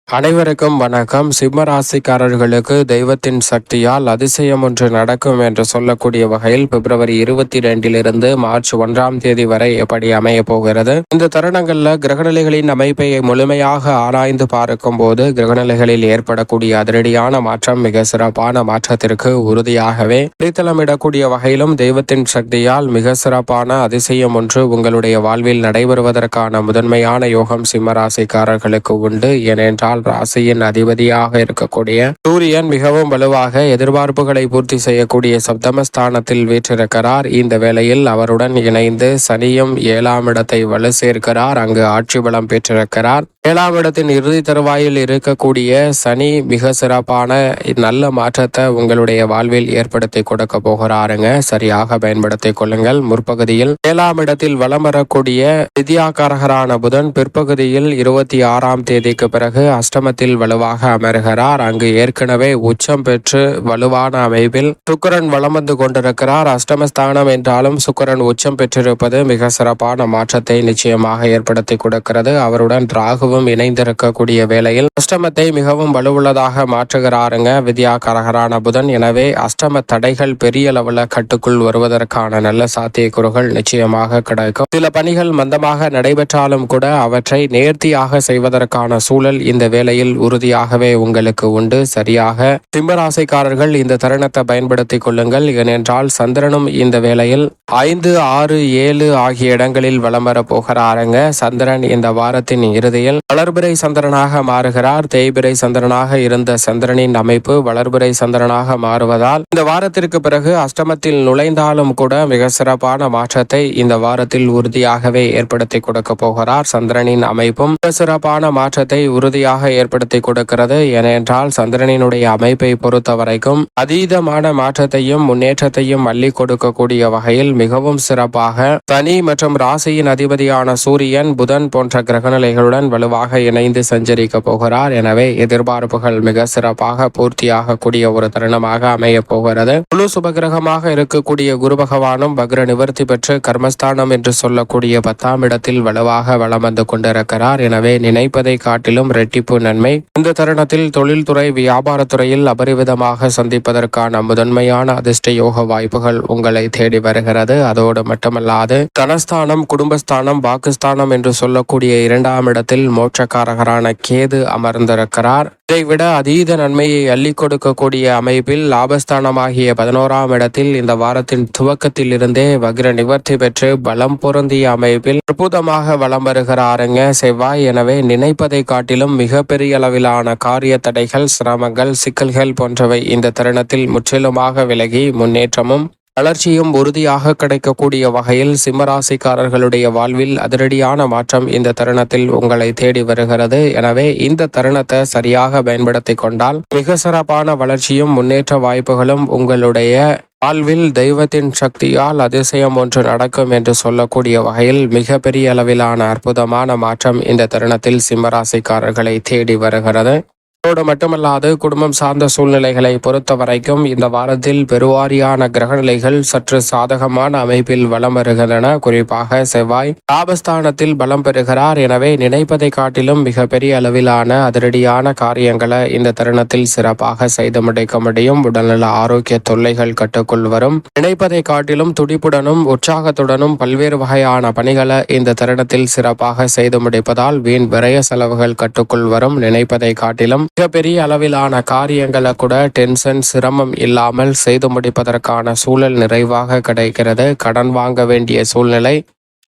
அனைவருக்கும் வணக்கம். சிம்ம ராசிக்காரர்களுக்கு தெய்வத்தின் சக்தியால் அதிசயம் ஒன்று நடக்கும் என்று சொல்லக்கூடிய வகையில் பிப்ரவரி 22 மார்ச் 1 வரை எப்படி அமைய போகிறது, இந்த தருணங்கள்ல கிரகநிலைகளின் அமைப்பை முழுமையாக ஆராய்ந்து பார்க்கும் போது கிரகநிலைகளில் ஏற்படக்கூடிய அதிரடியான மாற்றம் மிக சிறப்பான மாற்றத்திற்கு உறுதியாகவே அடித்தளமிடக்கூடிய வகையிலும் தெய்வத்தின் சக்தியால் மிக சிறப்பான அதிசயம் ஒன்று உங்களுடைய வாழ்வில் நடைபெறுவதற்கான முதன்மையான யோகம் சிம்ம ராசிக்காரர்களுக்கு உண்டு. ஏனென்றால் ராசியின் அதிபதியாக இருக்கக்கூடிய சூரியன் மிகவும் வலுவாக எதிர்பார்ப்புகளை பூர்த்தி செய்யக்கூடிய சப்தமஸ்தானத்தில் வீற்றிருக்கிறார். இந்த வேளையில் அவருடன் இணைந்து சனியும் 7ஆம் இடத்தை வலு சேர்க்கிறார். அங்கு ஆட்சி பலம் பெற்றிருக்கிறார். 7ஆம் இடத்தின் இறுதி தருவாயில் இருக்கக்கூடிய சனி மிக சிறப்பான நல்ல மாற்றத்தை உங்களுடைய வாழ்வில் ஏற்படுத்தி கொடுக்க போகிறாருங்க. சரியாக பயன்படுத்திக் கொள்ளுங்கள். முற்பகுதியில் 7ஆம் இடத்தில் வலம் வரக்கூடிய வித்யாகாரகரான புதன் பிற்பகுதியில் 26ஆம் தேதிக்கு பிறகு அஷ்டமத்தில் வலுவாக அமர்கிறார். அங்கு ஏற்கனவே உச்சம் பெற்று வலுவான அமைப்பில் சுக்கிரன் வலம் வந்து கொண்டிருக்கிறார். அஷ்டமஸ்தானம் என்றாலும் சுக்கிரன் உச்சம் பெற்றிருப்பது மிக சிறப்பான மாற்றத்தை நிச்சயமாக ஏற்படுத்தி கொடுக்கிறது. அவருடன் ராகுவும் இணைந்திருக்கக்கூடிய வேளையில் அஷ்டமத்தை மிகவும் வலுவுள்ளதாக மாற்றுகிறாருங்க வித்யாகாரகரான புதன். எனவே அஷ்டம தடைகள் பெரிய அளவுல கட்டுக்குள் வருவதற்கான நல்ல சாத்தியக்கூறுகள் நிச்சயமாக கிடைக்கும். சில பணிகள் மந்தமாக நடைபெற்றாலும் கூட அவற்றை நேர்த்தியாக செய்வதற்கான சூழல் இந்த வேளையில் உறுதியாகவே உங்களுக்கு உண்டு. சரியாக சிம்மராசிக்காரர்கள் இந்த தருணத்தை பயன்படுத்திக் கொள்ளுங்கள். ஏனென்றால் சந்திரனும் இந்த வேளையில் 5, 6, 7 ஆகிய இடங்களில் வலம் வர போகிறாருங்க. சந்திரன் இந்த வாரத்தின் இறுதியில் வளர்பிறை சந்திரனாக மாறுகிறார். தேய்பிறை சந்திரனாக இருந்த சந்திரனின் அமைப்பு வளர்பிறை சந்திரனாக மாறுவதால் இந்த வாரத்திற்கு பிறகு அஷ்டமத்தில் நுழைந்தாலும் கூட மிக சிறப்பான மாற்றத்தை இந்த வாரத்தில் உறுதியாகவே ஏற்படுத்தி கொடுக்க போகிறார். சந்திரனின் அமைப்பும் மிக சிறப்பான மாற்றத்தை உறுதியாக ஏற்படுத்தி கொடுக்கிறது. ஏனென்றால் சந்திரனினுடைய அமைப்பை பொறுத்த வரைக்கும் அதீதமான மாற்றத்தையும் முன்னேற்றத்தையும் அள்ளி கொடுக்கக்கூடிய வகையில் மிகவும் சிறப்பாக சனி மற்றும் ராசியின் அதிபதியான சூரியன், புதன் போன்ற கிரகநிலைகளுடன் வலுவாக இணைந்து சஞ்சரிக்க போகிறார். எனவே எதிர்பார்ப்புகள் மிக சிறப்பாக பூர்த்தியாக கூடிய ஒரு தருணமாக அமைய போகிறது. முழு சுபகிரகமாக இருக்கக்கூடிய குரு பகவானும் வக்ர நிவர்த்தி பெற்று கர்மஸ்தானம் என்று சொல்லக்கூடிய 10ஆம் இடத்தில் வலுவாக வலம் வந்து கொண்டிருக்கிறார். எனவே நினைப்பதை காட்டிலும் இரட்டிப்பு நன்மை. இந்த தருணத்தில் தொழில்துறை வியாபாரத்துறையில் அபரிவிதமாக சந்திப்பதற்கான முதன்மையான அதிர்ஷ்ட யோக வாய்ப்புகள் உங்களை தேடி வருகிறது. அதோடு மட்டுமல்லாது தனஸ்தானம், குடும்பஸ்தானம், வாக்குஸ்தானம் என்று சொல்லக்கூடிய 2ஆம் இடத்தில் மோட்சக்காரகரான கேது அமர்ந்திருக்கிறார். இதைவிட அதீத நன்மையை அள்ளி கொடுக்கக்கூடிய அமைப்பில் லாபஸ்தானமாகிய 11ஆம் இடத்தில் இந்த வாரத்தின் துவக்கத்தில் இருந்தே வக்ர நிவர்த்தி பெற்று பலம் பொருந்திய அமைப்பில் அற்புதமாக வலம் வருகிறாருங்க செவ்வாய். எனவே நினைப்பதை காட்டிலும் மிகப்பெரிய அளவிலான காரிய தடைகள், சிரமங்கள், சிக்கல்கள் போன்றவை இந்த தருணத்தில் முற்றிலுமாக விலகி முன்னேற்றமும் வளர்ச்சியும் உறுதியாக கிடைக்கக்கூடிய வகையில் சிம்மராசிக்காரர்களுடைய வாழ்வில் அதிரடியான மாற்றம் இந்த தருணத்தில் உங்களை தேடி வருகிறது. எனவே இந்த தருணத்தை சரியாக பயன்படுத்தி கொண்டால் மிக சிறப்பான வளர்ச்சியும் முன்னேற்ற வாய்ப்புகளும் உங்களுடைய வாழ்வில் தெய்வத்தின் சக்தியால் அதிசயம் ஒன்று நடக்கும் என்று சொல்லக்கூடிய வகையில் மிகப்பெரிய அளவிலான அற்புதமான மாற்றம் இந்த தருணத்தில் சிம்மராசிக்காரர்களை தேடி வருகிறது. அதோடு மட்டுமல்லாது குடும்பம் சார்ந்த சூழ்நிலைகளை பொறுத்த வரைக்கும் இந்த வாரத்தில் பெருவாரியான கிரகநிலைகள் சற்று சாதகமான அமைப்பில் வலம் வருகின்றன. குறிப்பாக செவ்வாய் லாபஸ்தானத்தில் பலம் பெறுகிறார். எனவே நினைப்பதை காட்டிலும் மிகப்பெரிய அளவிலான அதிரடியான காரியங்களை இந்த தருணத்தில் சிறப்பாக செய்து முடிக்க முடியும். உடல்நல ஆரோக்கிய தொல்லைகள் கட்டுக்குள் வரும். நினைப்பதை காட்டிலும் துடிப்புடனும் உற்சாகத்துடனும் பல்வேறு வகையான பணிகளை இந்த தருணத்தில் சிறப்பாக செய்து முடிப்பதால் வீண் விரய செலவுகள் கட்டுக்குள் வரும். நினைப்பதை காட்டிலும் மிகப்பெரிய அளவிலான காரியங்களை கூட டென்ஷன், சிரமம் இல்லாமல் செய்து முடிப்பதற்கான சூழல் நிறைவாக கிடைக்கிறது. கடன் வாங்க வேண்டிய சூழ்நிலை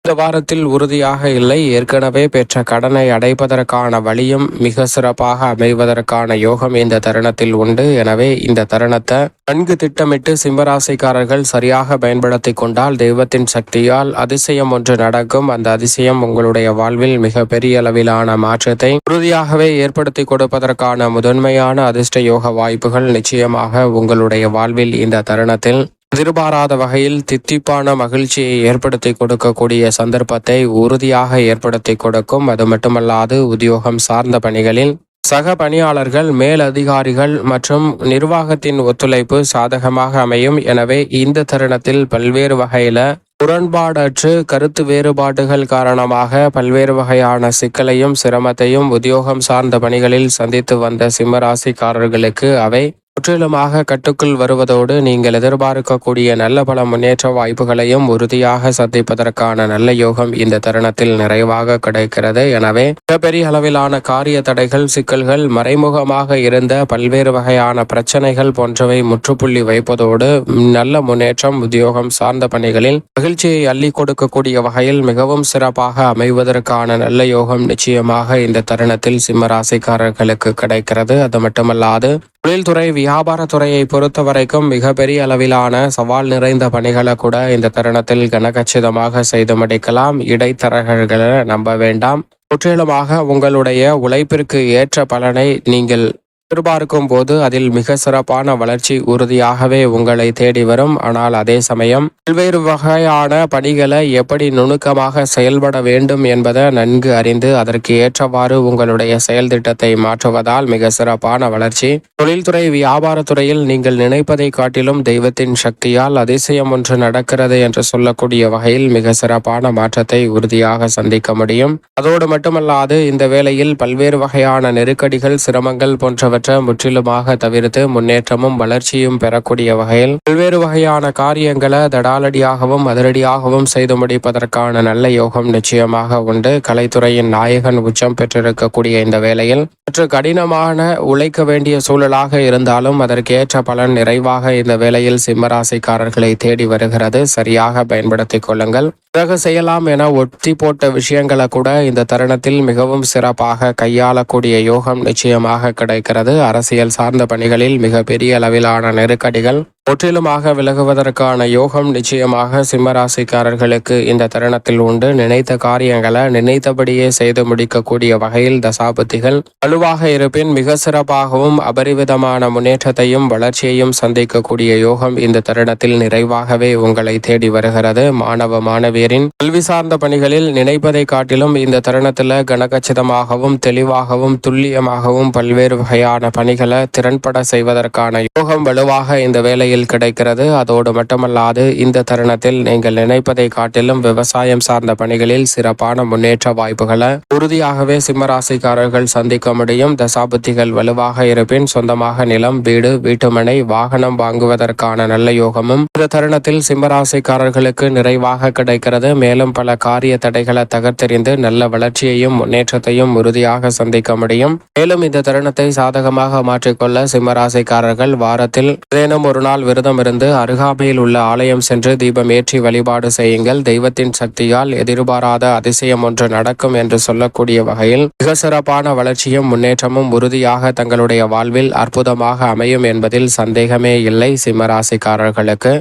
இந்த வாரத்தில் உறுதியாக இல்லை. ஏற்கனவே பெற்ற கடனை அடைப்பதற்கான வழியும் மிக சிறப்பாக அமைவதற்கான யோகம் இந்த தருணத்தில் உண்டு. எனவே இந்த தருணத்தை நன்கு திட்டமிட்டு சிம்மராசிக்காரர்கள் சரியாக பயன்படுத்தி கொண்டால் தெய்வத்தின் சக்தியால் அதிசயம் ஒன்று நடக்கும். அந்த அதிசயம் உங்களுடைய வாழ்வில் மிக பெரிய அளவிலான மாற்றத்தை உறுதியாகவே ஏற்படுத்தி கொடுப்பதற்கான முதன்மையான அதிர்ஷ்ட யோக வாய்ப்புகள் நிச்சயமாக உங்களுடைய வாழ்வில் இந்த தருணத்தில் எதிர்பாராத வகையில் தித்திப்பான மகிழ்ச்சியை ஏற்படுத்தி கொடுக்கக்கூடிய சந்தர்ப்பத்தை உறுதியாக ஏற்படுத்தி கொடுக்கும். அது மட்டுமல்லாது உத்தியோகம் சார்ந்த பணிகளில் சக பணியாளர்கள், மேலதிகாரிகள் மற்றும் நிர்வாகத்தின் ஒத்துழைப்பு சாதகமாக அமையும். எனவே இந்த தருணத்தில் பல்வேறு வகையில முரண்பாடற்று கருத்து வேறுபாடுகள் காரணமாக பல்வேறு வகையான சிக்கலையும் சிரமத்தையும் உத்தியோகம் சார்ந்த பணிகளில் சந்தித்து வந்த சிம்மராசிக்காரர்களுக்கு அவை முற்றிலுமாக கட்டுக்குள் வருவதோடு நீங்கள் எதிர்பார்க்கக்கூடிய நல்ல பல முன்னேற்ற வாய்ப்புகளையும் உறுதியாக சந்திப்பதற்கான நல்ல யோகம் இந்த தருணத்தில் நிறைவாக கிடைக்கிறது. எனவே மிகப்பெரிய அளவிலான காரிய தடைகள், சிக்கல்கள், மறைமுகமாக இருந்த பல்வேறு வகையான பிரச்சனைகள் போன்றவை முற்றுப்புள்ளி வைப்பதோடு நல்ல முன்னேற்றம் உத்தியோகம் சார்ந்த பணிகளில் மகிழ்ச்சியை அள்ளி கொடுக்கக்கூடிய வகையில் மிகவும் சிறப்பாக அமைவதற்கான நல்ல யோகம் நிச்சயமாக இந்த தருணத்தில் சிம்மராசிக்காரர்களுக்கு கிடைக்கிறது. அது மட்டுமல்லாது தொழில்துறை, வியாபாரத்துறையை பொறுத்த வரைக்கும் மிகப்பெரிய அளவிலான சவால் நிறைந்த பணிகளை கூட இந்த தருணத்தில் கனகச்சிதமாக செய்து முடிக்கலாம். இடைத்தரகர்களை நம்ப வேண்டாம். முற்றிலுமாக உங்களுடைய உழைப்பிற்கு ஏற்ற பலனை நீங்கள் எதிர்பார்க்கும் போது அதில் மிக சிறப்பான வளர்ச்சி உறுதியாகவே உங்களை தேடி வரும். ஆனால் அதே சமயம் பல்வேறு வகையான பணிகளை எப்படி நுணுக்கமாக செயல்பட வேண்டும் என்பதை நன்கு அறிந்து அதற்கு ஏற்றவாறு உங்களுடைய செயல் திட்டத்தை மாற்றுவதால் மிக சிறப்பான வளர்ச்சி. தொழில்துறை, வியாபாரத்துறையில் நீங்கள் நினைப்பதை காட்டிலும் தெய்வத்தின் சக்தியால் அதிசயம் ஒன்று நடக்கிறது என்று சொல்லக்கூடிய வகையில் மிக சிறப்பான மாற்றத்தை உறுதியாக சந்திக்க முடியும். அதோடு மட்டுமல்லாது இந்த வேளையில் பல்வேறு வகையான நெருக்கடிகள், சிரமங்கள் போன்றவை முற்றிலுமாக தவிர்த்து முன்னேற்றமும் வளர்ச்சியும் பெறக்கூடிய வகையில் பல்வேறு வகையான காரியங்களை தடாலடியாகவும் அதிரடியாகவும் செய்து முடிப்பதற்கான நல்ல யோகம் நிச்சயமாக உண்டு. கலைத்துறையின் நாயகன் உச்சம் பெற்றிருக்கக்கூடிய இந்த வேளையில் சற்று கடினமான உழைக்க வேண்டிய சூழலாக இருந்தாலும் அதற்கேற்ற பலன் நிறைவாக இந்த வேளையில் சிம்மராசிக்காரர்களை தேடி வருகிறது. சரியாக பயன்படுத்திக் கொள்ளுங்கள். பிறகு செய்யலாம் என ஒத்தி போட்ட விஷயங்களை கூட இந்த தருணத்தில் மிகவும் சிறப்பாக கையாளக்கூடிய யோகம் நிச்சயமாக கிடைக்கிறது. அரசியல் சார்ந்த பணிகளில் மிக பெரிய அளவிலான நெருக்கடிகள் முற்றிலுமாக விலகுவதற்கான யோகம் நிச்சயமாக சிம்மராசிக்காரர்களுக்கு இந்த தருணத்தில் உண்டு. நினைத்த காரியங்களை நினைத்தபடியே செய்து முடிக்கக்கூடிய வகையில் தசாபுத்திகள் வலுவாக இருப்பின் மிக சிறப்பாகவும் அபரிவிதமான முன்னேற்றத்தையும் வளர்ச்சியையும் சந்திக்கக்கூடிய யோகம் இந்த தருணத்தில் நிறைவாகவே உங்களை தேடி வருகிறது. மாணவ மாணவியரின் கல்வி சார்ந்த பணிகளில் நினைப்பதை காட்டிலும் இந்த தருணத்தில் கனகச்சிதமாகவும் தெளிவாகவும் துல்லியமாகவும் பல்வேறு வகையான பணிகளை திறன்பட செய்வதற்கான யோகம் வலுவாக இந்த வேளையில் கிடைக்கிறது. அதோடு மட்டுமல்லாது இந்த தருணத்தில் நீங்கள் நினைப்பதை காட்டிலும் விவசாயம் சார்ந்த பணிகளில் சிறப்பான முன்னேற்ற வாய்ப்புகளை உறுதியாகவே சிம்மராசிக்காரர்கள் சந்திக்க முடியும். தசாபுத்திகள் வலுவாக இருப்பின் சொந்தமாக நிலம், வீடு, வீட்டுமனை, வாகனம் வாங்குவதற்கான நல்ல யோகமும் இந்த தருணத்தில் சிம்மராசிக்காரர்களுக்கு நிறைவாக கிடைக்கிறது. மேலும் பல காரிய தடைகளை தகர்த்தெறிந்து நல்ல வளர்ச்சியையும் முன்னேற்றத்தையும் உறுதியாக சந்திக்க முடியும். மேலும் இந்த தருணத்தை சாதகமாக மாற்றிக்கொள்ள சிம்மராசிக்காரர்கள் வாரத்தில் ஏதேனும் ஒரு நாள் விரதம் இருந்து அருகாமையில் உள்ள ஆலயம் சென்று தீபம் ஏற்றி வழிபாடு செய்யுங்கள். தெய்வத்தின் சக்தியால் எதிர்பாராத அதிசயம் ஒன்று நடக்கும் என்று சொல்லக்கூடிய வகையில் மிக சிறப்பான வளர்ச்சியும் முன்னேற்றமும் உறுதியாக தங்களுடைய வாழ்வில் அற்புதமாக அமையும் என்பதில் சந்தேகமே இல்லை சிம்மராசிக்காரர்களுக்கு.